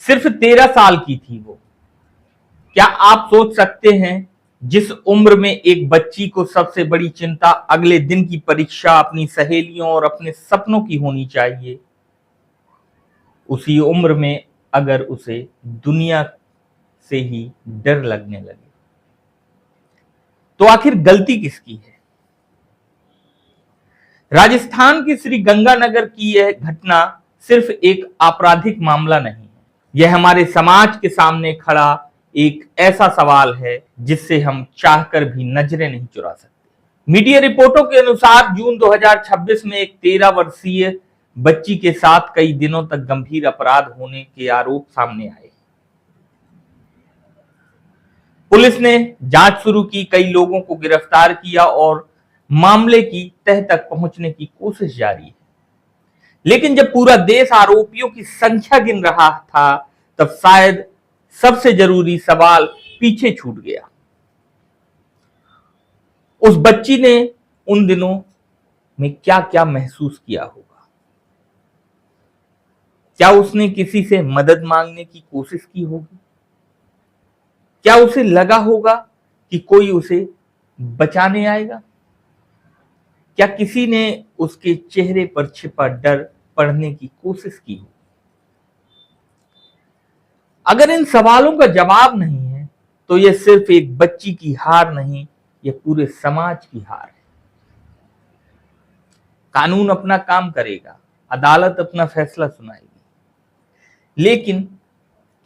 सिर्फ 13 साल की थी वो। क्या आप सोच सकते हैं जिस उम्र में एक बच्ची को सबसे बड़ी चिंता अगले दिन की परीक्षा, अपनी सहेलियों और अपने सपनों की होनी चाहिए, उसी उम्र में अगर उसे दुनिया से ही डर लगने लगे, तो आखिर गलती किसकी है? राजस्थान के श्री गंगानगर की यह घटना सिर्फ एक आपराधिक मामला नहीं है, यह हमारे समाज के सामने खड़ा एक ऐसा सवाल है जिससे हम चाहकर भी नजरें नहीं चुरा सकते। मीडिया रिपोर्टों के अनुसार जून 2026 में एक 13 वर्षीय बच्ची के साथ कई दिनों तक गंभीर अपराध होने के आरोप सामने आए। पुलिस ने जांच शुरू की, कई लोगों को गिरफ्तार किया और मामले की तह तक पहुंचने की कोशिश जारी है। लेकिन जब पूरा देश आरोपियों की संख्या गिन रहा था, तब शायद सबसे जरूरी सवाल पीछे छूट गया। उस बच्ची ने उन दिनों में क्या क्या महसूस किया होगा? क्या उसने किसी से मदद मांगने की कोशिश की होगी? क्या उसे लगा होगा कि कोई उसे बचाने आएगा? क्या किसी ने उसके चेहरे पर छिपा डर पढ़ने की कोशिश की हो? अगर इन सवालों का जवाब नहीं है, तो यह सिर्फ एक बच्ची की हार नहीं, यह पूरे समाज की हार है। कानून अपना काम करेगा, अदालत अपना फैसला सुनाएगी, लेकिन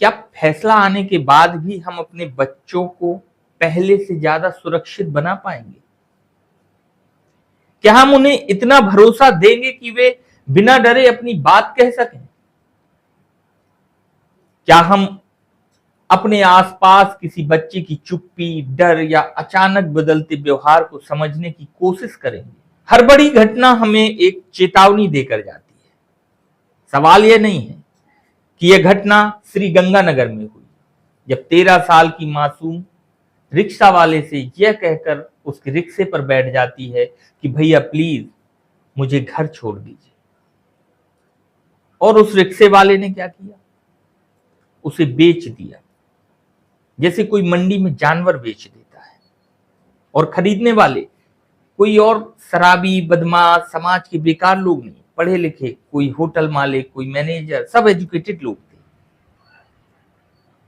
क्या फैसला आने के बाद भी हम अपने बच्चों को पहले से ज्यादा सुरक्षित बना पाएंगे? क्या हम उन्हें इतना भरोसा देंगे कि वे बिना डरे अपनी बात कह सकें? क्या हम अपने आसपास किसी बच्चे की चुप्पी, डर या अचानक बदलते व्यवहार को समझने की कोशिश करेंगे? हर बड़ी घटना हमें एक चेतावनी देकर जाती है। सवाल यह नहीं है कि यह घटना श्री गंगानगर में हुई, जब 13 साल की मासूम रिक्शा वाले से यह कहकर उसके रिक्शे पर बैठ जाती है कि भैया प्लीज मुझे घर छोड़ दीजिए, और उस रिक्शे वाले ने क्या किया? उसे बेच दिया, जैसे कोई मंडी में जानवर बेच देता है। और खरीदने वाले कोई और शराबी, बदमाश, समाज के बेकार लोग नहीं, पढ़े लिखे, कोई होटल मालिक, कोई मैनेजर, सब एजुकेटेड लोग थे।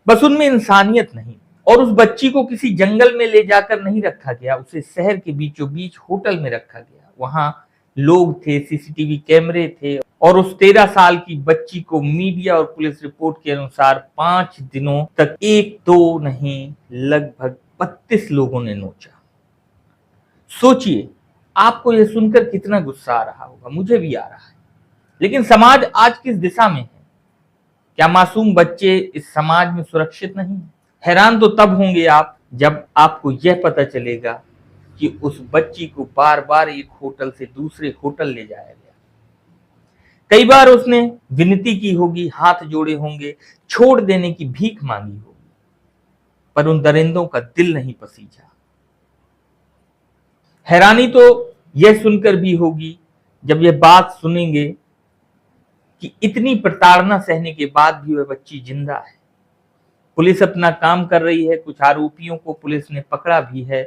बस उनमें इंसानियत नहीं। और उस बच्ची को किसी जंगल में ले जाकर नहीं रखा गया, उसे शहर के बीचों बीच होटल में रखा गया। वहां लोग थे, सीसीटीवी कैमरे थे, और उस 13 साल की बच्ची को मीडिया और पुलिस रिपोर्ट के अनुसार 5 दिनों तक एक दो नहीं, लगभग 32 लोगों ने नोचा। सोचिए, आपको यह सुनकर कितना गुस्सा आ रहा होगा, मुझे भी आ रहा है। लेकिन समाज आज किस दिशा में है? क्या मासूम बच्चे इस समाज में सुरक्षित नहीं है? हैरान तो तब होंगे आप जब आपको यह पता चलेगा कि उस बच्ची को बार बार एक होटल से दूसरे होटल ले जाया गया। कई बार उसने विनती की होगी, हाथ जोड़े होंगे, छोड़ देने की भीख मांगी होगी, पर उन दरिंदों का दिल नहीं पसीजा। हैरानी तो यह सुनकर भी होगी जब यह बात सुनेंगे कि इतनी प्रताड़ना सहने के बाद भी वह बच्ची जिंदा है। पुलिस अपना काम कर रही है, कुछ आरोपियों को पुलिस ने पकड़ा भी है,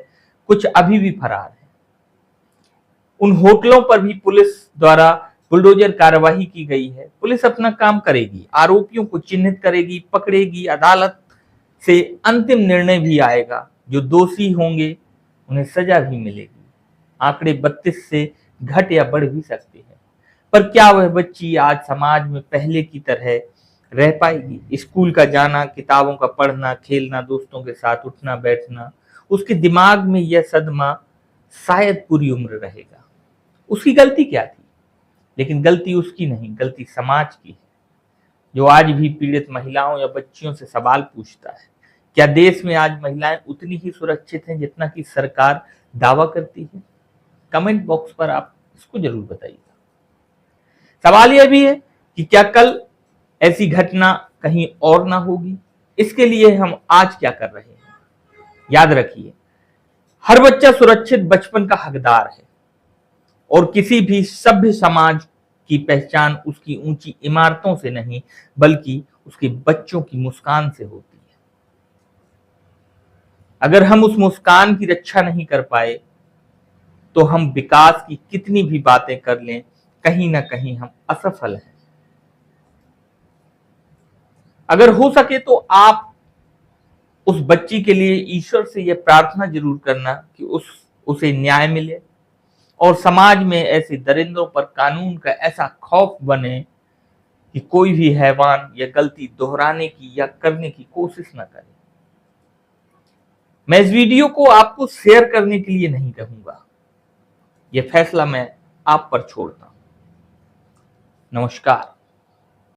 कुछ अभी भी फरार है। उन होटलों पर भी पुलिस द्वारा बुलडोजर कार्रवाई की गई है। पुलिस अपना काम करेगी, आरोपियों को चिन्हित करेगी, पकड़ेगी, अदालत से अंतिम निर्णय भी आएगा। जो दोषी होंगे उन्हें सजा भी मिलेगी। आंकड़े 32 से घट या बढ़ भी सकते हैं, पर क्या वह बच्ची आज समाज में पहले की तरह रह पाएगी? स्कूल का जाना, किताबों का पढ़ना, खेलना, दोस्तों के साथ उठना बैठना, उसके दिमाग में यह सदमा शायद पूरी उम्र रहेगा। उसकी गलती क्या थी? लेकिन गलती उसकी नहीं, गलती समाज की है, जो आज भी पीड़ित महिलाओं या बच्चियों से सवाल पूछता है। क्या देश में आज महिलाएं उतनी ही सुरक्षित हैं जितना कि सरकार दावा करती है? कमेंट बॉक्स पर आप इसको जरूर बताइएगा। सवाल यह भी है कि क्या कल ऐसी घटना कहीं और ना होगी? इसके लिए हम आज क्या कर रहे हैं? याद रखिए, हर बच्चा सुरक्षित बचपन का हकदार है, और किसी भी सभ्य समाज की पहचान उसकी ऊंची इमारतों से नहीं, बल्कि उसके बच्चों की मुस्कान से होती है। अगर हम उस मुस्कान की रक्षा नहीं कर पाए तो हम विकास की कितनी भी बातें कर लें, कहीं ना कहीं हम असफल हैं। अगर हो सके तो आप उस बच्ची के लिए ईश्वर से यह प्रार्थना जरूर करना कि उसे न्याय मिले और समाज में ऐसे दरिंदों पर कानून का ऐसा खौफ बने कि कोई भी हैवान यह गलती दोहराने की या करने की कोशिश न करे। मैं इस वीडियो को आपको शेयर करने के लिए नहीं कहूंगा, यह फैसला मैं आप पर छोड़ता हूं। नमस्कार।